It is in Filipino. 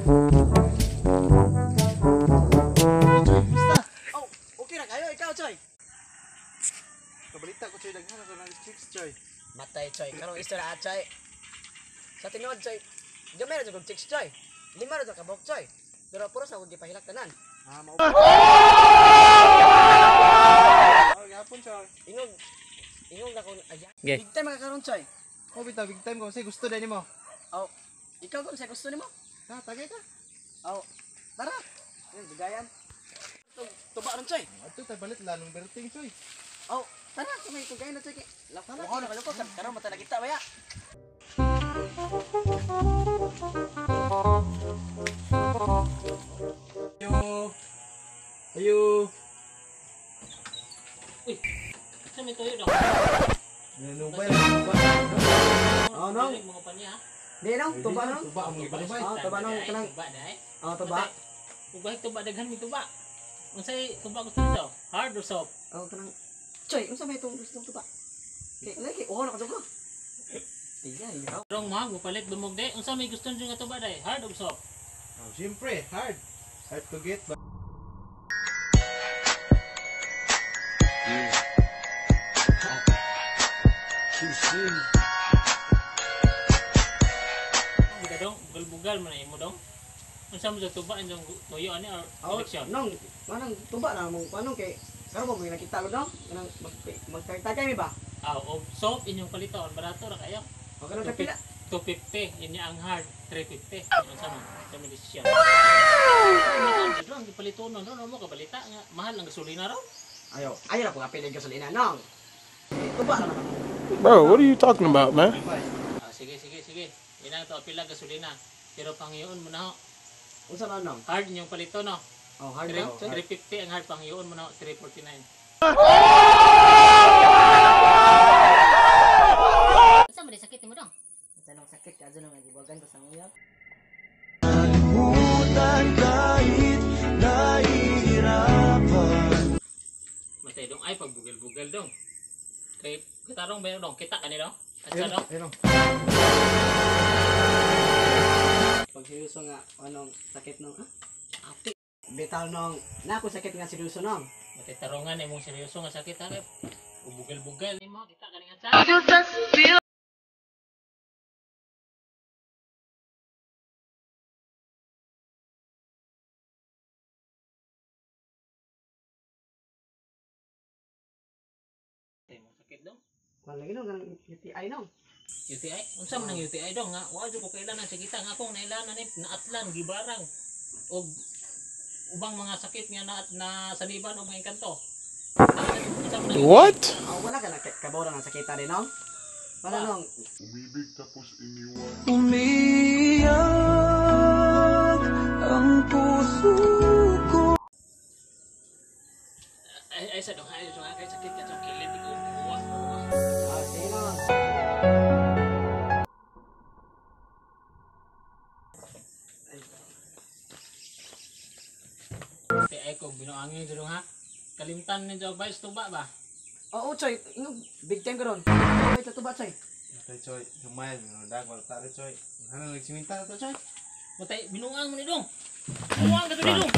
Basta. Oh, okay na kayo, ikaw, Choy. Kabalita ko Choy daghan na ng chicks Choy. Matay, Choy. Karong istorya, Choy. Sa tinuod, Choy. Diyo meron dyan kong chicks, Choy. 5 na dyan kabok, Choy. Pero puros na kong gipahilak tanan. Ah, mau. Oh, gapon Choy. Ingog na kong ayan. Okay. Big time makakaroon, Choy. Oh, bitaw big time ko kasi gusto din nimo. Oh, ikaw kung sa gusto nimo. Ha, tagay ka. Oh, tara. Ayun, bigayan. Tuba ron, Choy. Ato tay balit lalong berting Choy. Oh, tara. Kumay tugayan na, Choy. Lakaw na kayo ko. Karoon mata na kita, baya. Ayo. Ayo. Uy, saan may tuyo daw? Nanubay. Oh, no. Mga panya ha? Di, no. Tuba, no. Tuba ang ibay. Oh, tuba, no. Kanang. Tuba dahil. Oh, tuba. Ugahit tuba, daghan may tuba. Unsay tuba gusto nito? Hard or soft? Oh, kanang. Choy, unsa may itong gusto tuba? Okay, lagi. Oh, nakatuga. Iya, iya. Rong mahal, mupalit dumog de. Unsa may gusto nyo nga tuba dahil? Hard or soft? Oh, siyempre, hard. Hard to get ba? Buga dong, bugal-bugal man na imo dong. Unsa mo sa tuba ang tuyo ani or Oh, eleksyon? nong, manang tuba na mong paano kay karon mo may nakita ko dong. Kanang magtagtagay mi ba? O soft inyong palito, barato ra kayo. O kanang kapila. 250, yun ang hard, 350. Unsa mo? Sa may desisyon. Ay, ang gipalito no, mo kabalita nga mahal ang gasolina raw. Ayo na po kapila gasolina nong. Tuba na naman. Bro, what are you talking about, man? Sige. Ina to pila gasolina. Pero panghiyon mo na ho. Unsa man nong? Hard yung palito no. Oh, hard na. 350 ang hard panghiyon mo na ho, 349. Saan mo sakit mo dong? Tanong sakit ka dyan nang gibugan ko sa uyab. Matay dong ay pagbugal-bugal dong. Kay katarong ba dong? Kita ka ni dong? Asa dong? Ayun. Pag seryoso nga anong sakit nong Ate. Betal nong nako sakit nga seryoso nong. Matay tarungan imong seryoso nga sakit ha. Bugal-bugal nimo kita ka ni asa. Sakit dong. Wala lagi nong kanang UTI nong. UTI? Unsa man ang UTI dong nga? Wa jud ko kailangan sa kita nga akong nailanan ni naatlan gibarang og ubang mga sakit nga na saniban og mga engkanto. What? Oh, wala ka na kabaw nga sakita rin nong. Wala nong. Umibig tapos iniwan. Ay sa dong ay kay sakit ka sa kilid ko. Buwas. Ah, sige nong. Ay ko binuangin jud ha. Kalimtan ni jog vice tuba ba? Oo, Choy. Ingog, big time ka ron. Okay, tutuba, Choy. Tay Choy, gamay dag wala tare Choy. Hanan nagsiminta to Choy. Matay binuang mo ni dong. Binuang ka to ni dong.